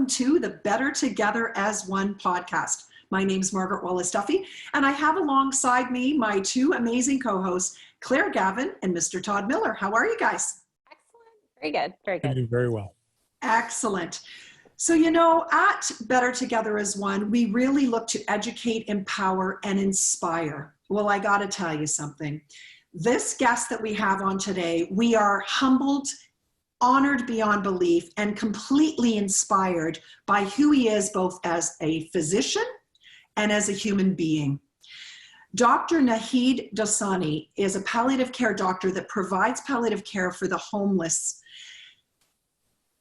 to the Better Together as One podcast. My name's Margaret Wallace-Duffy, and I have alongside me my two amazing co-hosts, Claire Gavin and Mr. Todd Miller. How are you guys? Excellent. Very good. Very good. I do very well. Excellent. So, you know, at Better Together as One, we really look to educate, empower, and inspire. Well, I got to tell you something. This guest that we have on today, we are humbled, honored beyond belief, and completely inspired by who he is both as a physician and as a human being. Dr. Naheed Dosani is a palliative care doctor that provides palliative care for the homeless.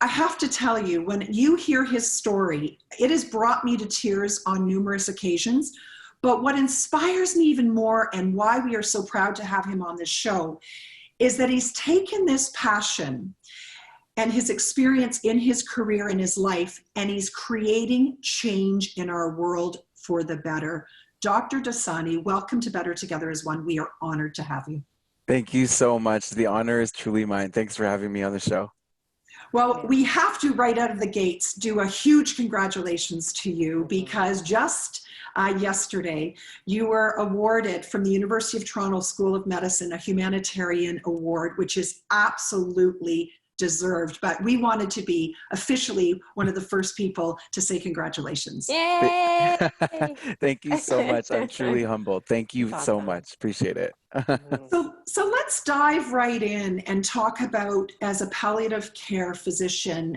I have to tell you, when you hear his story, it has brought me to tears on numerous occasions. But what inspires me even more, and why we are so proud to have him on this show, is that he's taken this passion and his experience in his career and his life, and he's creating change in our world for the better. Dr. Dosani, welcome to Better Together as One. We are honored to have you. Thank you so much. The honor is truly mine. Thanks for having me on the show. Well, we have to, right out of the gates, do a huge congratulations to you, because just yesterday, you were awarded from the University of Toronto School of Medicine a humanitarian award, which is absolutely deserved. But we wanted to be officially one of the first people to say congratulations. Yay! Thank you so much. I'm truly humbled. Thank you so much. Appreciate it. So let's dive right in and talk about, as a palliative care physician,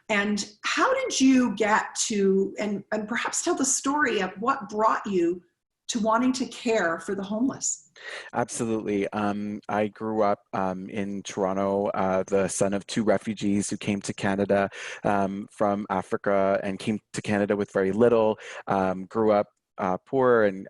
and how did you get to, and perhaps tell the story of what brought you to wanting to care for the homeless? Absolutely. I grew up in Toronto, the son of two refugees who came to Canada from Africa and came to Canada with very little, grew up poor and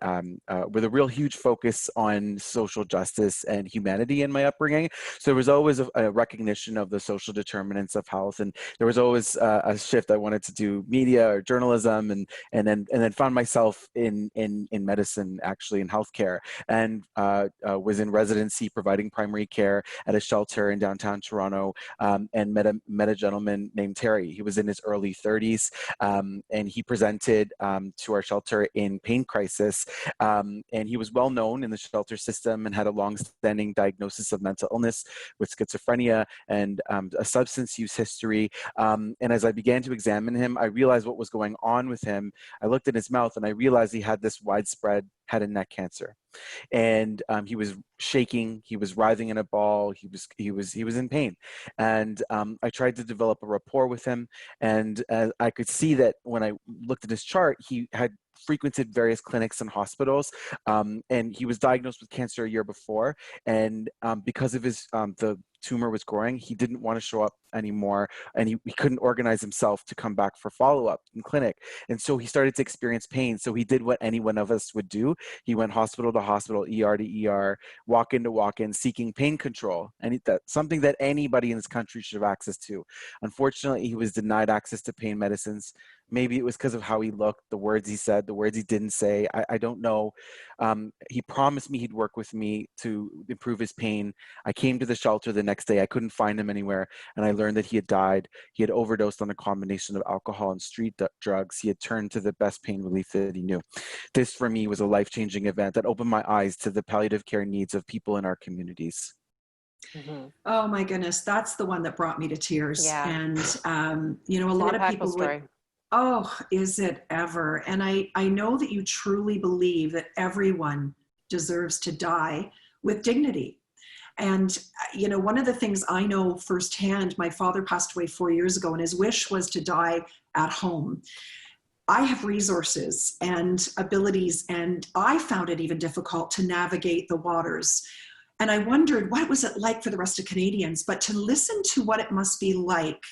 with a real huge focus on social justice and humanity in my upbringing. So there was always a recognition of the social determinants of health, and there was always a shift. I wanted to do media or journalism, and then found myself in medicine, actually in healthcare, and was in residency providing primary care at a shelter in downtown Toronto, and met a gentleman named Terry. He was in his early 30s, and he presented to our shelter in pain crisis, and he was well known in the shelter system and had a long-standing diagnosis of mental illness with schizophrenia and a substance use history. And as I began to examine him, I realized what was going on with him. I looked at his mouth and I realized he had this widespread head and neck cancer, and he was shaking. He was writhing in a ball. He was in pain, and I tried to develop a rapport with him. And I could see that when I looked at his chart, he had frequented various clinics and hospitals, and he was diagnosed with cancer a year before. And because of his the tumor was growing, he didn't want to show up anymore, and he couldn't organize himself to come back for follow-up in clinic. And so he started to experience pain. So he did what any one of us would do. He went hospital to hospital, ER to ER, walk-in to walk-in, seeking pain control, and that's something that anybody in this country should have access to. Unfortunately, he was denied access to pain medicines. Maybe it was because of how he looked, the words he said, the words he didn't say. I don't know. He promised me he'd work with me to improve his pain. I came to the shelter the next day. I couldn't find him anywhere, and I learned that he had died. He had overdosed on a combination of alcohol and street drugs. He had turned to the best pain relief that he knew. This, for me, was a life-changing event that opened my eyes to the palliative care needs of people in our communities. Mm-hmm. Oh my goodness, that's the one that brought me to tears. Yeah. And you know, a lot of people would, oh, is it ever? And I know that you truly believe that everyone deserves to die with dignity. And, you know, one of the things I know firsthand, my father passed away 4 years ago, and his wish was to die at home. I have resources and abilities, and I found it even difficult to navigate the waters. And I wondered, what was it like for the rest of Canadians? But to listen to what it must be like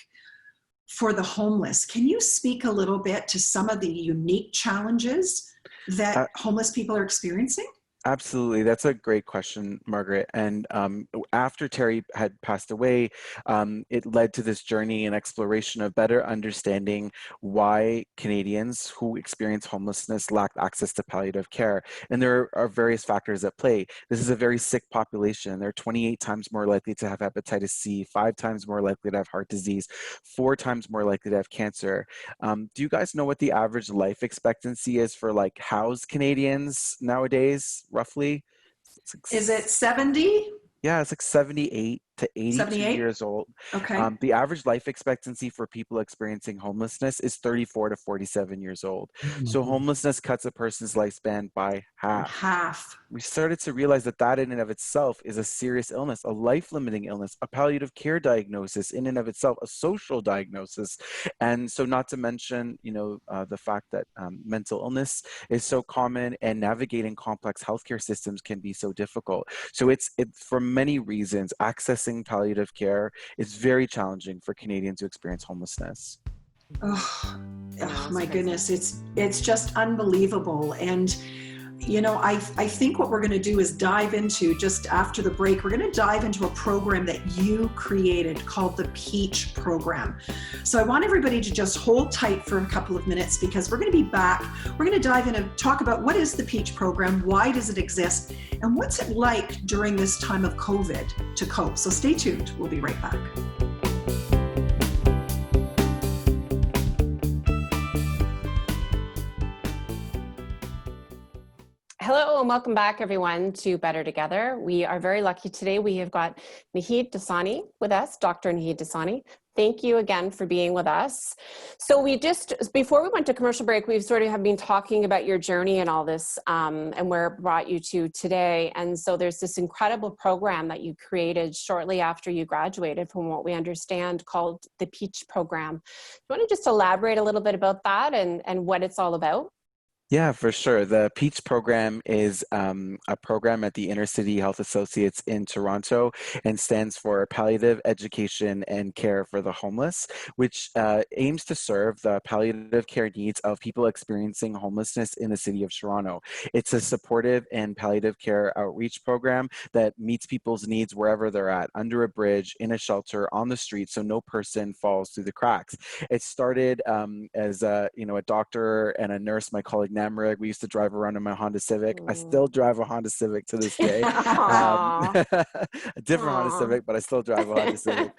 for the homeless, can you speak a little bit to some of the unique challenges that homeless people are experiencing? Absolutely. That's a great question, Margaret. And after Terry had passed away, it led to this journey and exploration of better understanding why Canadians who experience homelessness lack access to palliative care. And there are various factors at play. This is a very sick population. They're 28 times more likely to have hepatitis C, 5 times more likely to have heart disease, 4 times more likely to have cancer. Do you guys know what the average life expectancy is for like housed Canadians nowadays, roughly? It's like, Is it 70? yeah, it's like 78 to 82 78? years old. Okay. The average life expectancy for people experiencing homelessness is 34 to 47 years old. Oh my So goodness. homelessness cuts a person's lifespan by half. Half. We started to realize that that in and of itself is a serious illness, a life-limiting illness, a palliative care diagnosis in and of itself, a social diagnosis. And so not to mention, the fact that mental illness is so common and navigating complex healthcare systems can be so difficult. So it's for many reasons, accessing palliative care is very challenging for Canadians who experience homelessness. Oh, my goodness. It's just unbelievable. And I think what we're going to do is dive into, just after the break, we're going to dive into a program that you created called the Peach program. So I want everybody to just hold tight for a couple of minutes, because we're going to be back. We're going to dive in and talk about what is the Peach program, why does it exist, and what's it like during this time of COVID to cope. So stay tuned. We'll be right back. Hello and welcome back, everyone, to Better Together. We are very lucky today. We have got Naheed Dosani with us, Dr. Naheed Dosani. Thank you again for being with us. So before we went to commercial break, we've sort of have been talking about your journey and all this and where it brought you to today. And so there's this incredible program that you created shortly after you graduated, from what we understand, called the Peach program. Do you want to just elaborate a little bit about that and what it's all about? Yeah, for sure. The Peach program is a program at the Inner City Health Associates in Toronto, and stands for Palliative Education and Care for the Homeless, which aims to serve the palliative care needs of people experiencing homelessness in the city of Toronto. It's a supportive and palliative care outreach program that meets people's needs wherever they're at, under a bridge, in a shelter, on the street, so no person falls through the cracks. It started as a doctor and a nurse, my colleague Namrig. We used to drive around in my Honda Civic. I still drive a Honda Civic to this day. A different Honda Civic, but I still drive a Honda Civic.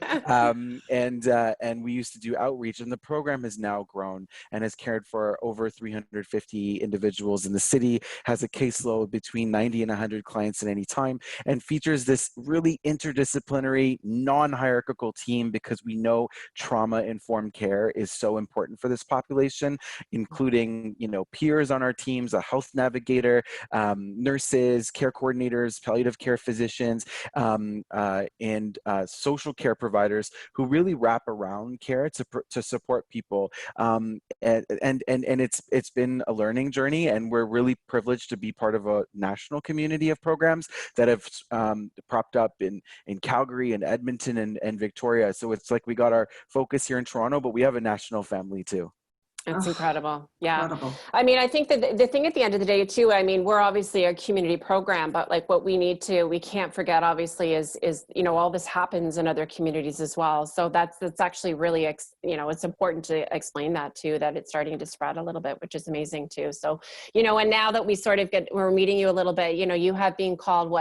And we used to do outreach, and the program has now grown and has cared for over 350 individuals in the city, has a caseload between 90 and 100 clients at any time, and features this really interdisciplinary, non-hierarchical team, because we know trauma-informed care is so important for this population, including peers on our teams, a health navigator, nurses, care coordinators, palliative care physicians, and social care providers who really wrap around care to support people. And it's been a learning journey, and we're really privileged to be part of a national community of programs that have propped up in Calgary and Edmonton and Victoria. So it's like we got our focus here in Toronto, but we have a national family too. It's incredible. Yeah. Incredible. I mean, I think that the thing at the end of the day too, I mean, we're obviously a community program, but like what we can't forget obviously is, all this happens in other communities as well. So that's actually really, it's important to explain that too, that it's starting to spread a little bit, which is amazing too. So, and now that we're meeting you a little bit, you have been called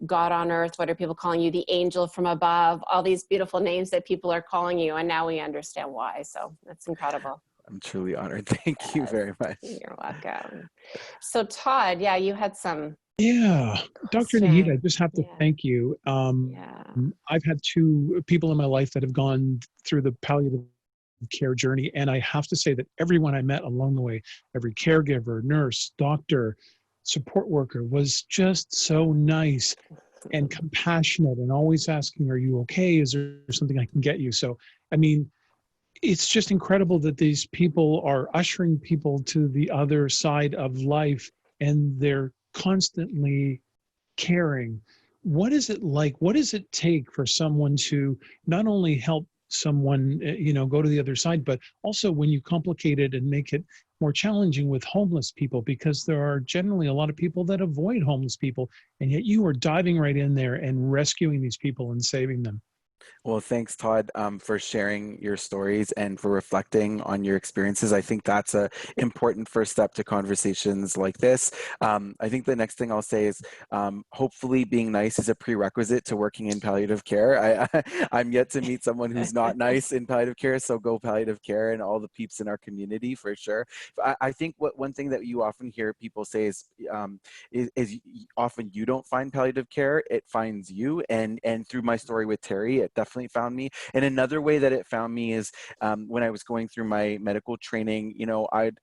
God on earth, what are people calling you? The angel from above, all these beautiful names that people are calling you. And now we understand why. So that's incredible. I'm truly honored. Thank you very much. You're welcome. So Todd, you had some. Yeah, Dr. Naheed, I just have to thank you. I've had 2 people in my life that have gone through the palliative care journey, and I have to say that everyone I met along the way, every caregiver, nurse, doctor, support worker, was just so nice and compassionate, and always asking, "Are you okay? Is there something I can get you?" So, I mean, it's just incredible that these people are ushering people to the other side of life, and they're constantly caring. What is it like? What does it take for someone to not only help someone, go to the other side. But also when you complicate it and make it more challenging with homeless people, because there are generally a lot of people that avoid homeless people, and yet you are diving right in there and rescuing these people and saving them. Well, thanks, Todd, for sharing your stories and for reflecting on your experiences. I think that's an important first step to conversations like this. I think the next thing I'll say is hopefully being nice is a prerequisite to working in palliative care. I'm yet to meet someone who's not nice in palliative care, so go palliative care and all the peeps in our community for sure. I think one thing that you often hear people say is often you don't find palliative care, it finds you. And through my story with Terry, it definitely found me. And another way that it found me is when I was going through my medical training, I'd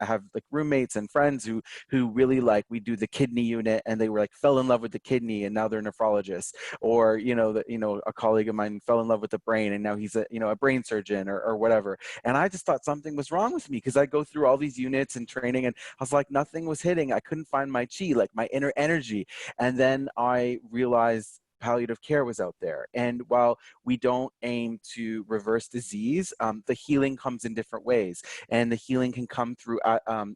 have like roommates and friends who really we do the kidney unit, and they were fell in love with the kidney and now they're nephrologists. Or a colleague of mine fell in love with the brain and now he's a brain surgeon or whatever. And I just thought something was wrong with me, because I go through all these units and training and I was like, nothing was hitting. I couldn't find my chi, my inner energy. And then I realized palliative care was out there. And while we don't aim to reverse disease, the healing comes in different ways. And the healing can come through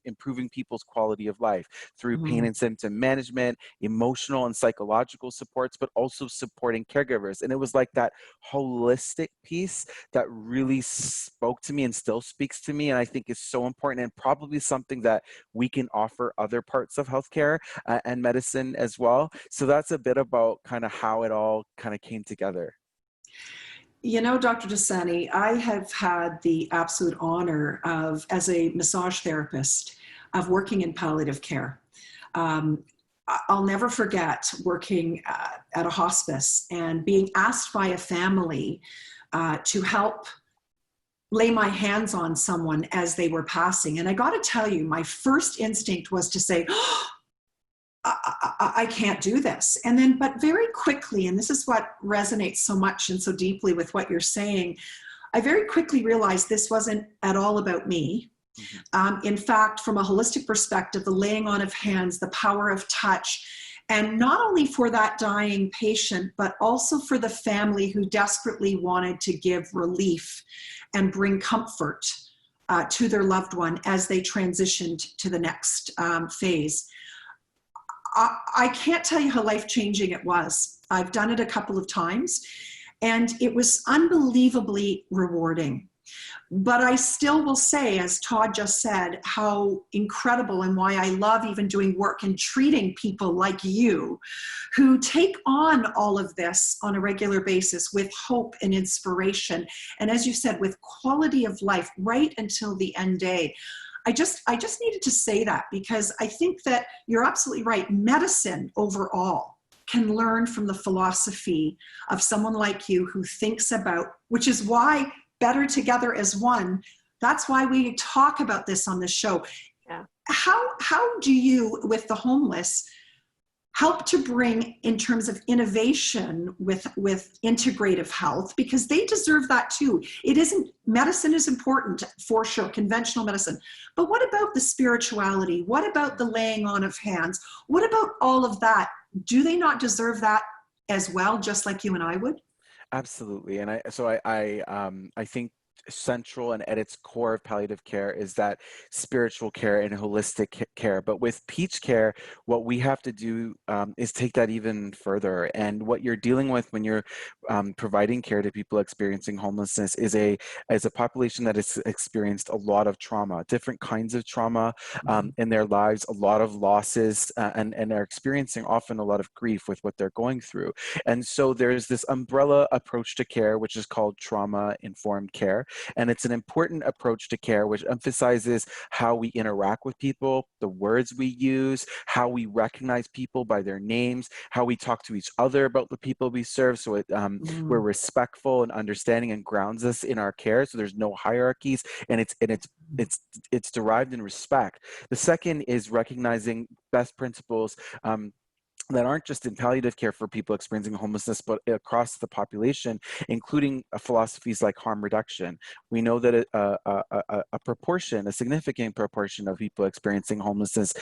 improving people's quality of life, through pain and symptom management, emotional and psychological supports, but also supporting caregivers. And it was that holistic piece that really spoke to me and still speaks to me, and I think is so important, and probably something that we can offer other parts of healthcare and medicine as well. So that's a bit about kind of how it all kind of came together. Dr. Dosani, I have had the absolute honor of, as a massage therapist, of working in palliative care. I'll never forget working at a hospice and being asked by a family to help lay my hands on someone as they were passing. And I got to tell you, my first instinct was to say, oh, I can't do this. And then, but very quickly, and this is what resonates so much and so deeply with what you're saying, I very quickly realized this wasn't at all about me. In fact, from a holistic perspective, the laying on of hands, the power of touch, and not only for that dying patient, but also for the family who desperately wanted to give relief and bring comfort to their loved one as they transitioned to the next phase. I can't tell you how life-changing it was. I've done it a couple of times, and it was unbelievably rewarding. But I still will say, as Todd just said, how incredible, and why I love even doing work and treating people like you who take on all of this on a regular basis with hope and inspiration. And as you said, with quality of life right until the end day. I just needed to say that, because I think that you're absolutely right. Medicine overall can learn from the philosophy of someone like you who thinks about, which is why Better Together as One, that's why we talk about this on this show. Yeah. How do you, with the homeless, help to bring in terms of innovation with integrative health, because they deserve that too. Medicine is important for sure, conventional medicine, but what about the spirituality? What about the laying on of hands? What about all of that? Do they not deserve that as well, just like you and I would? Absolutely. And I think central and at its core of palliative care is that spiritual care and holistic care. But with peach care, what we have to do is take that even further. And what you're dealing with when you're providing care to people experiencing homelessness is a population that has experienced a lot of trauma, different kinds of trauma in their lives, a lot of losses, and are experiencing often a lot of grief with what they're going through. And so there's this umbrella approach to care, which is called trauma-informed care. And it's an important approach to care, which emphasizes how we interact with people, the words we use, how we recognize people by their names, how we talk to each other about the people we serve. So we're respectful and understanding, and grounds us in our care. So there's no hierarchies, and it's derived in respect. The second is recognizing best principles that aren't just in palliative care for people experiencing homelessness, but across the population, including philosophies like harm reduction. We know that a significant proportion of people experiencing homelessness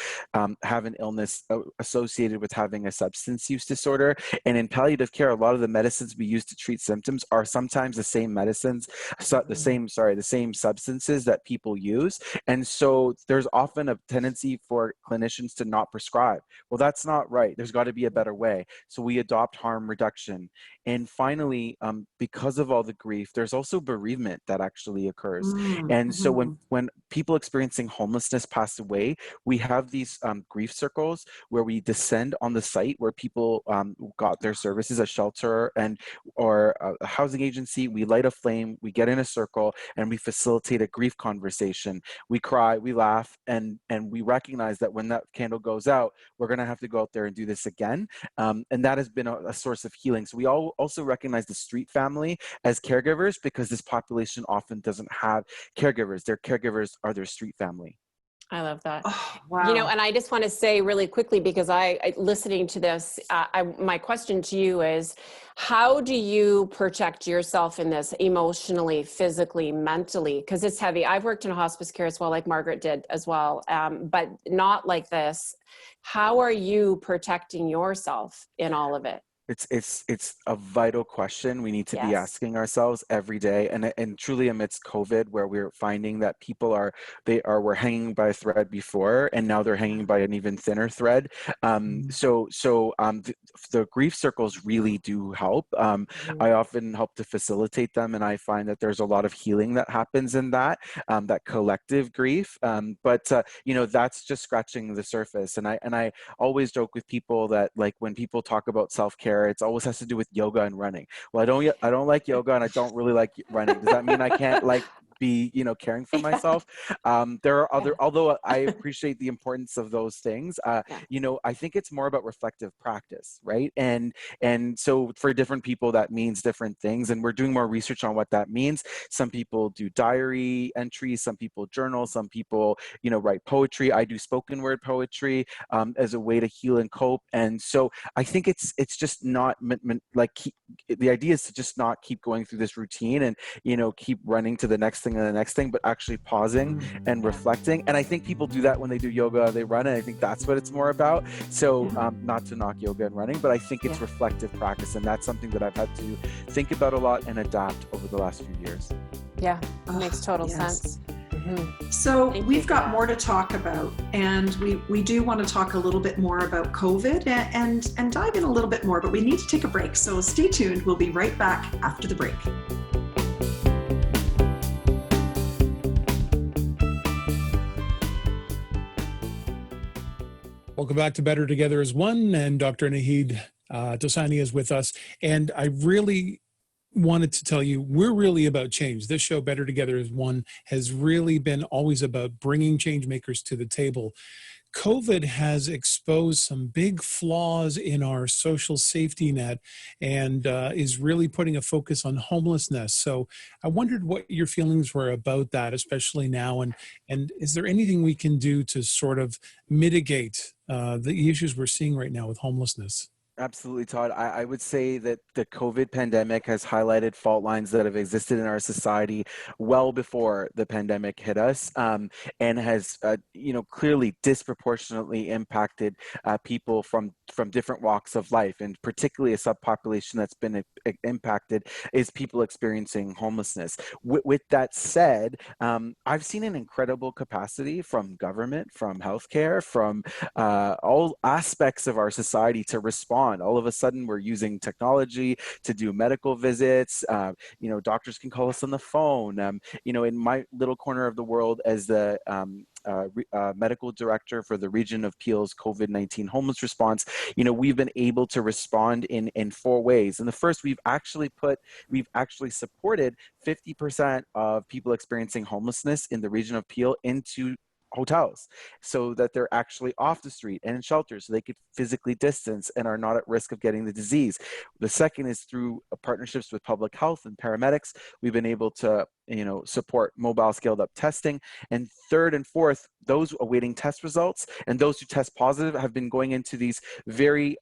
have an illness associated with having a substance use disorder. And in palliative care, a lot of the medicines we use to treat symptoms are sometimes the same medicines, the same substances that people use. And so there's often a tendency for clinicians to not prescribe. Well, that's not right. There's got to be a better way. So we adopt harm reduction. And finally, because of all the grief, there's also bereavement that actually occurs. And so when people experiencing homelessness pass away, we have these grief circles where we descend on the site where people got their services, a shelter or a housing agency. We light a flame, we get in a circle, and we facilitate a grief conversation. We cry, we laugh, and we recognize that when that candle goes out, we're going to have to go out there and do this again. And that has been a source of healing. So we also recognize the street family as caregivers, because this population often doesn't have caregivers. Their caregivers are their street family. I love that. Oh, wow. And I just want to say really quickly, because I listening to this, my question to you is, how do you protect yourself in this emotionally, physically, mentally? Because it's heavy. I've worked in hospice care as well, like Margaret did as well, but not like this. How are you protecting yourself in all of it? It's a vital question we need to be asking ourselves every day, and truly amidst COVID, where we're finding that people were hanging by a thread before, and now they're hanging by an even thinner thread. The grief circles really do help. I often help to facilitate them, and I find that there's a lot of healing that happens in that collective grief. But that's just scratching the surface. And I always joke with people that, like, when people talk about self-care, it always has to do with yoga and running. Well, I don't like yoga, and I don't really like running. Does that mean I can't be caring for myself? There are other, although I appreciate the importance of those things, I think it's more about reflective practice, right? And so for different people that means different things, and we're doing more research on what that means. Some people do diary entries, some people journal, some people write poetry. I do spoken word poetry as a way to heal and cope. And so I think it's just not the idea is to just not keep going through this routine and keep running to the next thing and the next thing, but actually pausing and reflecting. And I think people do that when they do yoga, they run, and I think that's what it's more about. So not to knock yoga and running, but I think it's reflective practice, and that's something that I've had to think about a lot and adapt over the last few years. Yeah, makes total sense. So we've got more to talk about, and we do want to talk a little bit more about COVID and dive in a little bit more, but we need to take a break. So stay tuned. We'll be right back after the break. Welcome back to Better Together as One, and Dr. Naheed Dosani is with us. And I really wanted to tell you, we're really about change. This show, Better Together as One, has really been always about bringing change makers to the table. COVID has exposed some big flaws in our social safety net and is really putting a focus on homelessness. So I wondered what your feelings were about that, especially now. And is there anything we can do to sort of mitigate the issues we're seeing right now with homelessness? Absolutely, Todd. I would say that the COVID pandemic has highlighted fault lines that have existed in our society well before the pandemic hit us, and has, clearly disproportionately impacted people from different walks of life, and particularly a subpopulation that's been impacted is people experiencing homelessness. With that said, I've seen an incredible capacity from government, from healthcare, from all aspects of our society to respond. All of a sudden, we're using technology to do medical visits. Doctors can call us on the phone. In my little corner of the world, as the medical director for the region of Peel's COVID-19 homeless response, we've been able to respond in 4 ways. And the first, we've actually supported 50% of people experiencing homelessness in the region of Peel into hotels, so that they're actually off the street and in shelters, so they could physically distance and are not at risk of getting the disease. The second is through partnerships with public health and paramedics. We've been able to support mobile scaled up testing. And third and fourth, those awaiting test results and those who test positive have been going into these very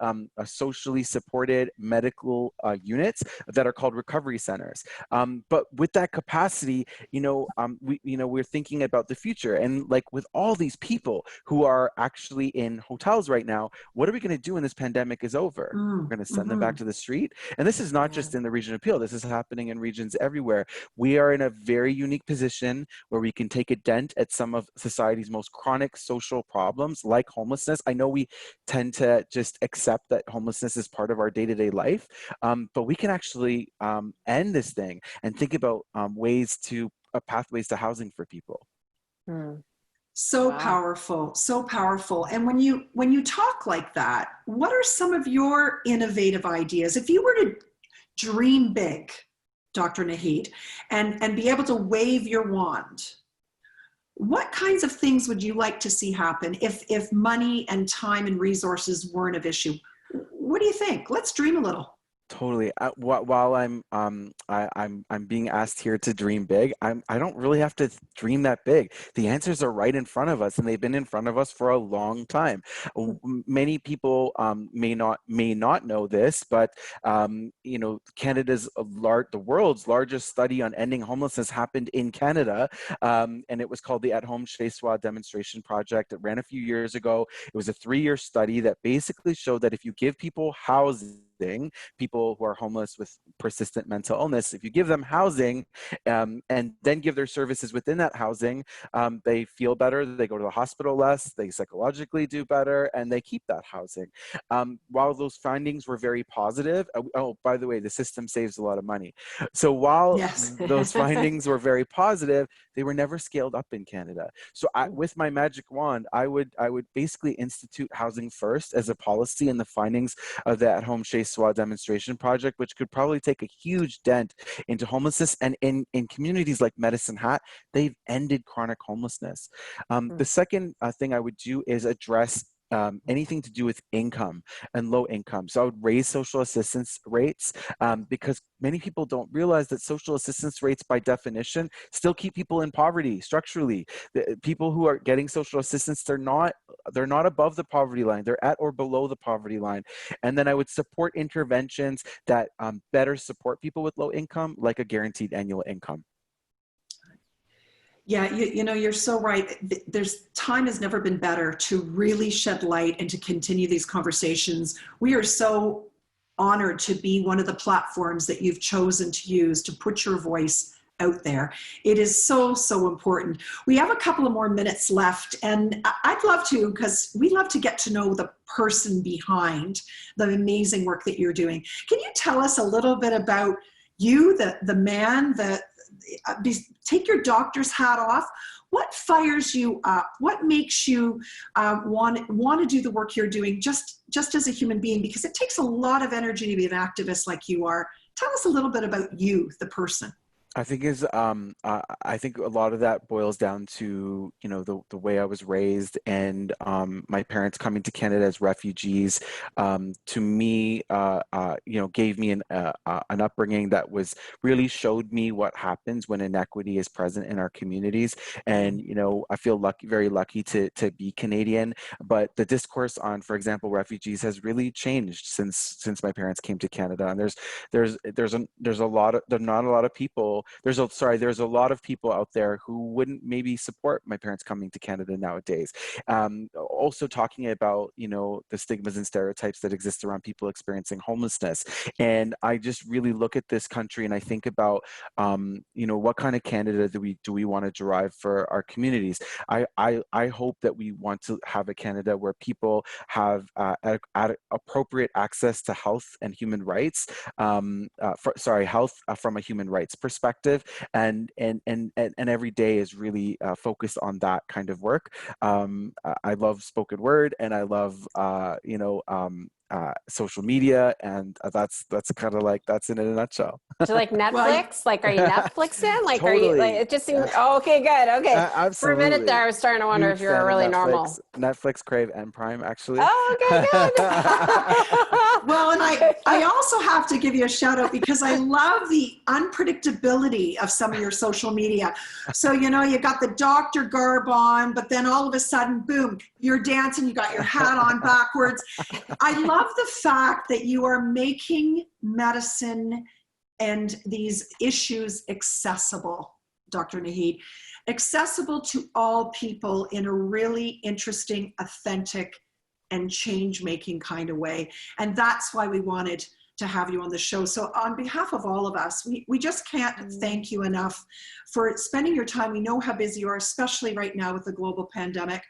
socially supported medical units that are called recovery centers. But with that capacity, we're thinking about the future. And like with all these people who are actually in hotels right now, what are we going to do when this pandemic is over? We're going to send them back to the street. And this is not just in the region of Peel. This is happening in regions everywhere. We are in a very unique position where we can take a dent at some of society's most chronic social problems, like homelessness. I know we tend to just accept that homelessness is part of our day-to-day life, but we can actually end this thing and think about pathways to housing for people. So powerful, so powerful. And when you talk like that, what are some of your innovative ideas? If you were to dream big, Dr. Naheed, and be able to wave your wand, what kinds of things would you like to see happen if money and time and resources weren't an issue? What do you think? Let's dream a little. Totally. While I'm being asked here to dream big, I don't really have to dream that big. The answers are right in front of us, and they've been in front of us for a long time. Many people may not know this, but Canada's the world's largest study on ending homelessness happened in Canada, and it was called the At Home Chez Soi Demonstration Project. It ran a few years ago. It was a 3-year study that basically showed that if you give people housing, people who are homeless with persistent mental illness, if you give them housing and then give their services within that housing, they feel better, they go to the hospital less, they psychologically do better, and they keep that housing. While those findings were very positive, by the way, the system saves a lot of money. So while those findings were very positive, they were never scaled up in Canada. So with my magic wand, I would basically institute housing first as a policy in the findings of the At Home Chez Soi Demonstration Project, which could probably take a huge dent into homelessness. And in communities like Medicine Hat, they've ended chronic homelessness. The second thing I would do is address anything to do with income and low income. So I would raise social assistance rates because many people don't realize that social assistance rates by definition still keep people in poverty structurally. The people who are getting social assistance, they're not above the poverty line, they're at or below the poverty line. And then I would support interventions that better support people with low income, like a guaranteed annual income. Yeah, you're so right. Time has never been better to really shed light and to continue these conversations. We are so honored to be one of the platforms that you've chosen to use to put your voice out there. It is so, so important. We have a couple of more minutes left, and I'd love to, because we love to get to know the person behind the amazing work that you're doing. Can you tell us a little bit about you, the man, take your doctor's hat off? What fires you up? What makes you want to do the work you're doing just as a human being? Because it takes a lot of energy to be an activist like you are. Tell us a little bit about you, the person. I think I think a lot of that boils down to, the way I was raised and my parents coming to Canada as refugees. To me, gave me an upbringing that really showed me what happens when inequity is present in our communities. And I feel very lucky to be Canadian. But the discourse on, for example, refugees has really changed since my parents came to Canada. And there's not a lot of people. There's a lot of people out there who wouldn't maybe support my parents coming to Canada nowadays. Also talking about, the stigmas and stereotypes that exist around people experiencing homelessness. And I just really look at this country and I think about, what kind of Canada do we want to derive for our communities? I hope that we want to have a Canada where people have appropriate access to health and human rights, health from a human rights perspective, and every day is really focused on that kind of work. I love spoken word, and I love social media, and that's kind of like, that's in a nutshell. So like Netflix, are you Netflixing? Like, totally. Are you like, it just seems, okay, good. Okay. Absolutely. For a minute there, I was starting to wonder if you're really normal. Netflix, Crave, and Prime, actually. Oh, okay, good. Well, and I also have have to give you a shout out because I love the unpredictability of some of your social media. So, you know, you got the doctor garb on, but then all of a sudden, boom, you're dancing, you got your hat on backwards. I love the fact that you are making medicine and these issues accessible, Dr. Naheed, accessible to all people in a really interesting, authentic, and change-making kind of way. And that's why we wanted to have you on the show. So on behalf of all of us, we just can't thank you enough for spending your time. We know how busy you are, especially right now with the global pandemic.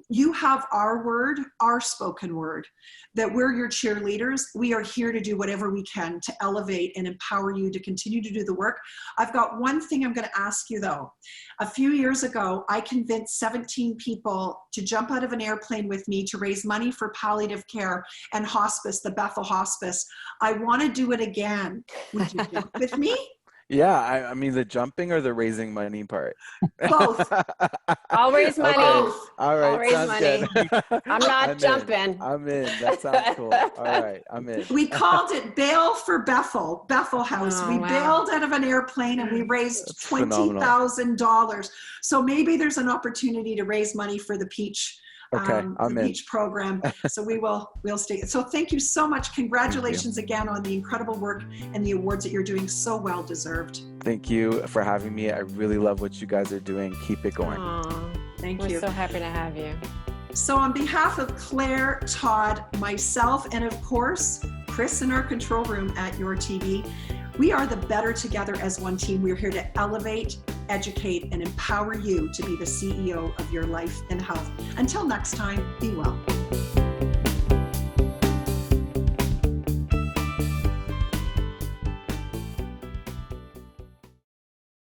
You have our word, our spoken word, that we're your cheerleaders. We are here to do whatever we can to elevate and empower you to continue to do the work. I've got one thing I'm going to ask you though. A few years ago, I convinced 17 people to jump out of an airplane with me to raise money for palliative care and hospice, the Bethel Hospice. I want to do it again. Would you jump with me? Yeah, I mean the jumping or the raising money part? Both. I'll raise money. Okay. All right, I'll raise sounds money. good. I'm not jumping. I'm in. That sounds cool. All right, I'm in. We called it Bail for Bethel House. Oh, We wow. bailed out of an airplane and we raised That's phenomenal. $20,000. So maybe there's an opportunity to raise money for the Peach. Okay, I'm in. Peach program. So we'll stay. So thank you so much. Congratulations again on the incredible work and the awards that you're doing. So well deserved. Thank you for having me. I really love what you guys are doing. Keep it going. Aw, Thank we're you. so happy to have you. So on behalf of Claire, Todd, myself, and of course, Chris in our control room at Your TV, we are the Better Together as One team. We're here to elevate, educate, and empower you to be the CEO of your life and health. Until next time, be well.